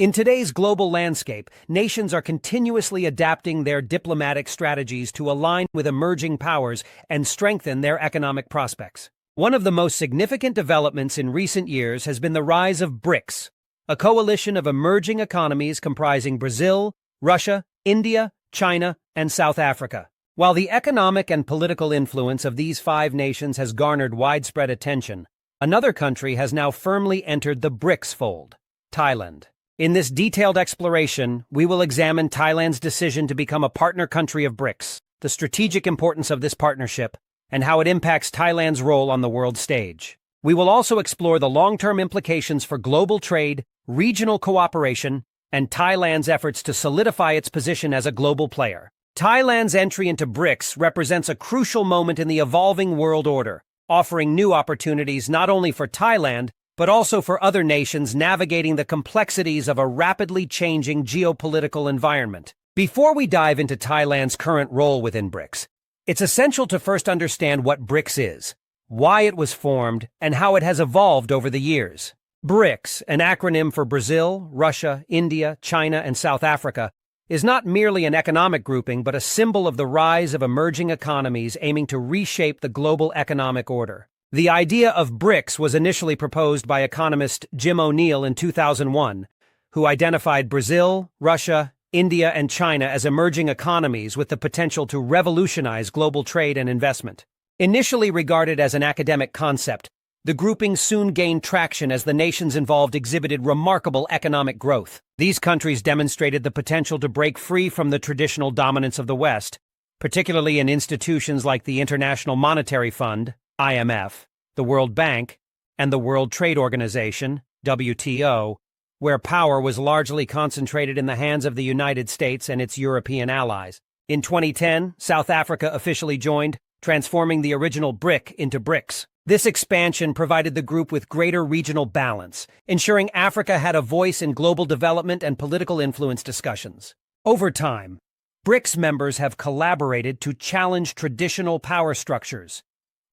In today's global landscape, nations are continuously adapting their diplomatic strategies to align with emerging powers and strengthen their economic prospects. One of the most significant developments in recent years has been the rise of BRICS, a coalition of emerging economies comprising Brazil, Russia, India, China, and South Africa. While the economic and political influence of these 5 nations has garnered widespread attention, another country has now firmly entered the BRICS fold: Thailand. In this detailed exploration, we will examine Thailand's decision to become a partner country of BRICS, the strategic importance of this partnership, and how it impacts Thailand's role on the world stage. We will also explore the long-term implications for global trade, regional cooperation, and Thailand's efforts to solidify its position as a global player. Thailand's entry into BRICS represents a crucial moment in the evolving world order, offering new opportunities not only for Thailand, but also for other nations navigating the complexities of a rapidly changing geopolitical environment. Before we dive into Thailand's current role within BRICS, it's essential to first understand what BRICS is, why it was formed, and how it has evolved over the years. BRICS, an acronym for Brazil, Russia, India, China, and South Africa, is not merely an economic grouping but a symbol of the rise of emerging economies aiming to reshape the global economic order. The idea of BRICS was initially proposed by economist Jim O'Neill in 2001, who identified Brazil, Russia, India, and China as emerging economies with the potential to revolutionize global trade and investment. Initially regarded as an academic concept, the grouping soon gained traction as the nations involved exhibited remarkable economic growth. These countries demonstrated the potential to break free from the traditional dominance of the West, particularly in institutions like the International Monetary Fund, IMF, the World Bank, and the World Trade Organization, WTO, where power was largely concentrated in the hands of the United States and its European allies. In 2010, South Africa officially joined, transforming the original BRIC into BRICS. This expansion provided the group with greater regional balance, ensuring Africa had a voice in global development and political influence discussions. Over time, BRICS members have collaborated to challenge traditional power structures,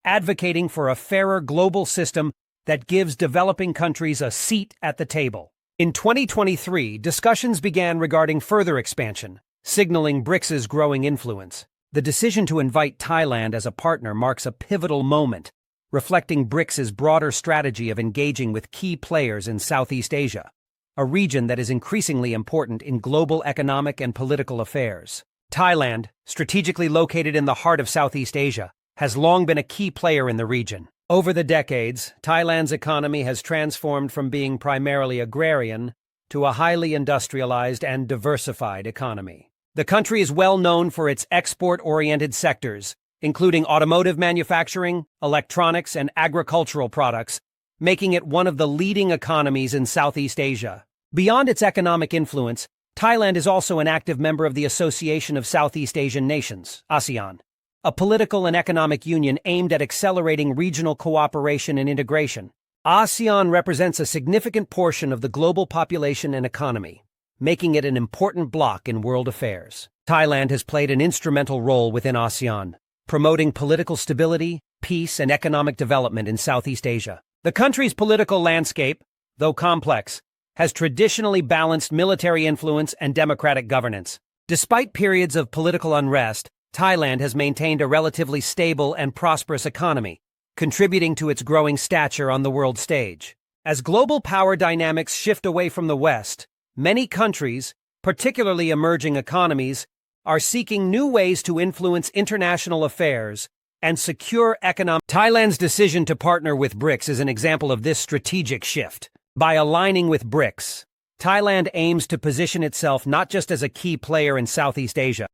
advocating for a fairer global system that gives developing countries a seat at the table. In 2023, discussions began regarding further expansion, signaling BRICS's growing influence. The decision to invite Thailand as a partner marks a pivotal moment, reflecting BRICS's broader strategy of engaging with key players in Southeast Asia, a region that is increasingly important in global economic and political affairs. Thailand, strategically located in the heart of Southeast Asia, has long been a key player in the region. Over the decades, Thailand's economy has transformed from being primarily agrarian to a highly industrialized and diversified economy. The country is well known for its export-oriented sectors, including automotive manufacturing, electronics, and agricultural products, making it one of the leading economies in Southeast Asia. Beyond its economic influence, Thailand is also an active member of the Association of Southeast Asian Nations, ASEAN, a political and economic union aimed at accelerating regional cooperation and integration. ASEAN represents a significant portion of the global population and economy, making it an important bloc in world affairs. Thailand has played an instrumental role within ASEAN, promoting political stability, peace, and economic development in Southeast Asia. The country's political landscape, though complex, has traditionally balanced military influence and democratic governance. Despite periods of political unrest, Thailand has maintained a relatively stable and prosperous economy, contributing to its growing stature on the world stage. As global power dynamics shift away from the West, many countries, particularly emerging economies, are seeking new ways to influence international affairs and secure economic. Thailand's decision to partner with BRICS is an example of this strategic shift. By aligning with BRICS, Thailand aims to position itself not just as a key player in Southeast Asia,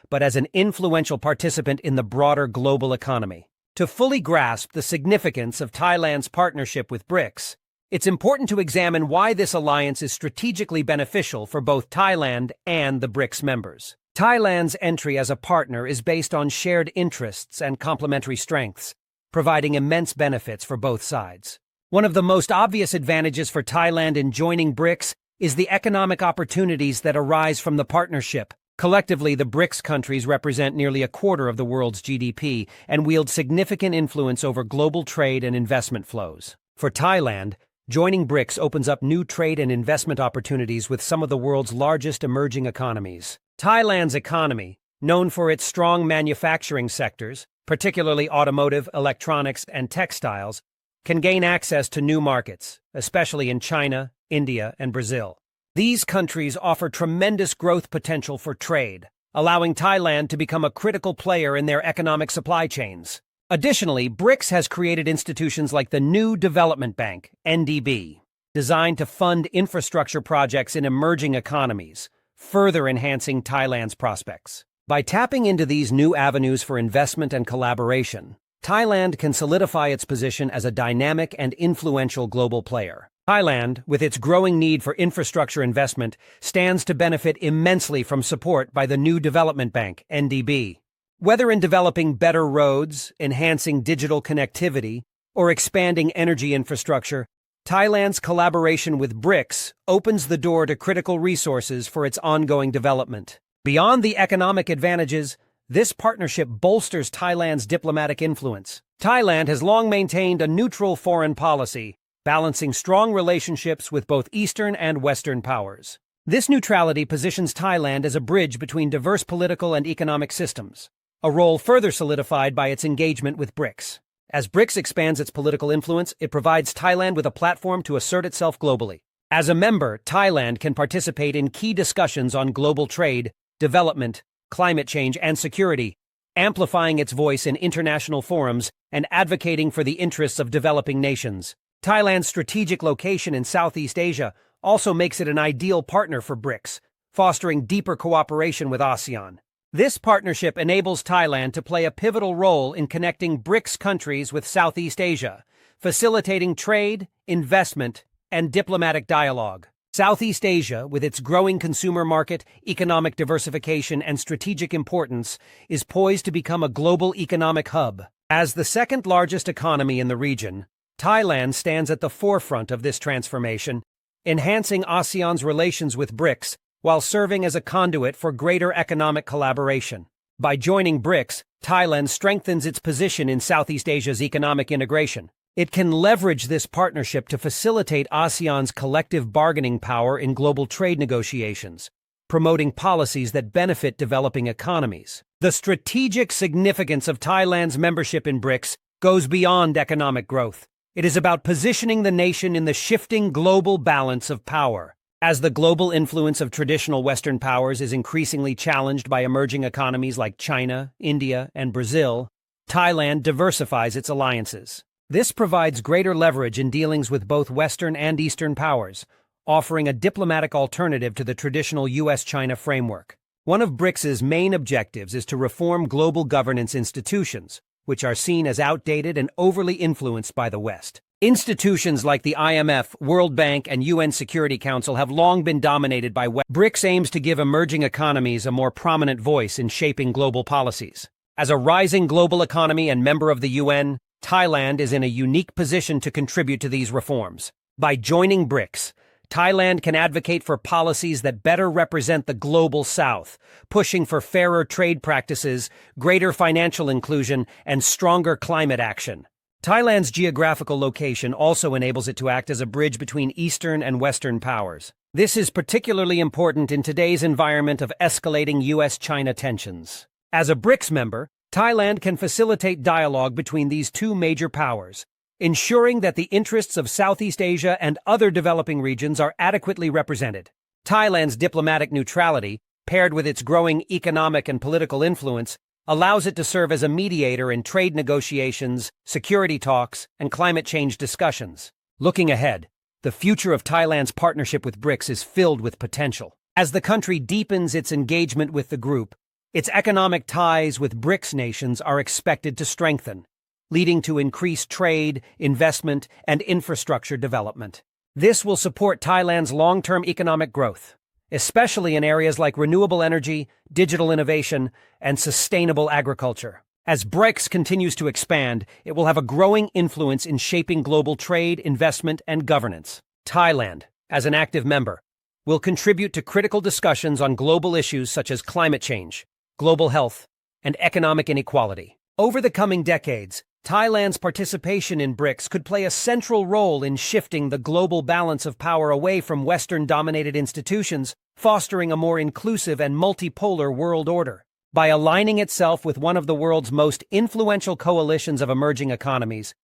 but as an influential participant in the broader global economy. To fully grasp the significance of Thailand's partnership with BRICS, it's important to examine why this alliance is strategically beneficial for both Thailand and the BRICS members. Thailand's entry as a partner is based on shared interests and complementary strengths, providing immense benefits for both sides. One of the most obvious advantages for Thailand in joining BRICS is the economic opportunities that arise from the partnership. Collectively, the BRICS countries represent nearly a quarter of the world's GDP and wield significant influence over global trade and investment flows. For Thailand, Joining BRICS opens up new trade and investment opportunities with some of the world's largest emerging economies. Thailand's economy, known for its strong manufacturing sectors, particularly automotive, electronics, and textiles, can gain access to new markets, especially in China, India, and Brazil. These countries offer tremendous growth potential for trade, allowing Thailand to become a critical player in their economic supply chains. Additionally, BRICS has created institutions like the New Development Bank, NDB, designed to fund infrastructure projects in emerging economies, further enhancing Thailand's prospects. By tapping into these new avenues for investment and collaboration, Thailand can solidify its position as a dynamic and influential global player. Thailand, with its growing need for infrastructure investment, stands to benefit immensely from support by the New Development Bank, NDB. Whether in developing better roads, enhancing digital connectivity, or expanding energy infrastructure, Thailand's collaboration with BRICS opens the door to critical resources for its ongoing development. Beyond the economic advantages, this partnership bolsters Thailand's diplomatic influence. Thailand has long maintained a neutral foreign policy, balancing strong relationships with both Eastern and Western powers. This neutrality positions Thailand as a bridge between diverse political and economic systems, a role further solidified by its engagement with BRICS. As BRICS expands its political influence, it provides Thailand with a platform to assert itself globally. As a member, Thailand can participate in key discussions on global trade, development, climate change, and security, amplifying its voice in international forums and advocating for the interests of developing nations. Thailand's strategic location in Southeast Asia also makes it an ideal partner for BRICS, fostering deeper cooperation with ASEAN. This partnership enables Thailand to play a pivotal role in connecting BRICS countries with Southeast Asia, facilitating trade, investment, and diplomatic dialogue. Southeast Asia, with its growing consumer market, economic diversification, and strategic importance, is poised to become a global economic hub. As the second-largest economy in the region, Thailand stands at the forefront of this transformation, enhancing ASEAN's relations with BRICS while serving as a conduit for greater economic collaboration. By joining BRICS, Thailand strengthens its position in Southeast Asia's economic integration. It can leverage this partnership to facilitate ASEAN's collective bargaining power in global trade negotiations, promoting policies that benefit developing economies. The strategic significance of Thailand's membership in BRICS goes beyond economic growth. It is about positioning the nation in the shifting global balance of power. As the global influence of traditional Western powers is increasingly challenged by emerging economies like China, India, and Brazil, Thailand diversifies its alliances. This provides greater leverage in dealings with both Western and Eastern powers, offering a diplomatic alternative to the traditional U.S.-China framework. One of BRICS's main objectives is to reform global governance institutions, which are seen as outdated and overly influenced by the West. Institutions like the IMF, World Bank, and UN Security Council have long been dominated by West. BRICS aims to give emerging economies a more prominent voice in shaping global policies. As a rising global economy and member of the UN, Thailand is in a unique position to contribute to these reforms. By joining BRICS, Thailand can advocate for policies that better represent the global South, pushing for fairer trade practices, greater financial inclusion, and stronger climate action. Thailand's geographical location also enables it to act as a bridge between Eastern and Western powers. This is particularly important in today's environment of escalating U.S.-China tensions. As a BRICS member, Thailand can facilitate dialogue between these two major powers, ensuring that the interests of Southeast Asia and other developing regions are adequately represented. Thailand's diplomatic neutrality, paired with its growing economic and political influence, allows it to serve as a mediator in trade negotiations, security talks, and climate change discussions. Looking ahead, the future of Thailand's partnership with BRICS is filled with potential. As the country deepens its engagement with the group, its economic ties with BRICS nations are expected to strengthen, leading to increased trade, investment, and infrastructure development. This will support Thailand's long-term economic growth, especially in areas like renewable energy, digital innovation, and sustainable agriculture. As BRICS continues to expand, it will have a growing influence in shaping global trade, investment, and governance. Thailand, as an active member, will contribute to critical discussions on global issues such as climate change, global health, and economic inequality. Over the coming decades, Thailand's participation in BRICS could play a central role in shifting the global balance of power away from Western-dominated institutions, fostering a more inclusive and multipolar world order. By aligning itself with one of the world's most influential coalitions of emerging economies,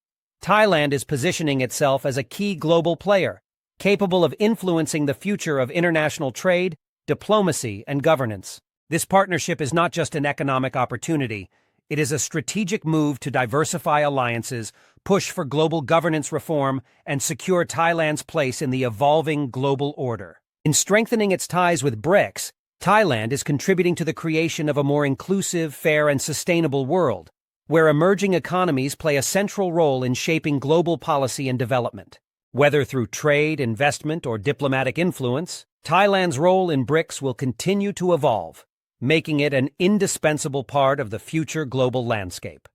Thailand is positioning itself as a key global player, capable of influencing the future of international trade, diplomacy, and governance. This partnership is not just an economic opportunity, it is a strategic move to diversify alliances, push for global governance reform, and secure Thailand's place in the evolving global order. In strengthening its ties with BRICS, Thailand is contributing to the creation of a more inclusive, fair, and sustainable world, where emerging economies play a central role in shaping global policy and development. Whether through trade, investment, or diplomatic influence, Thailand's role in BRICS will continue to evolve, making it an indispensable part of the future global landscape.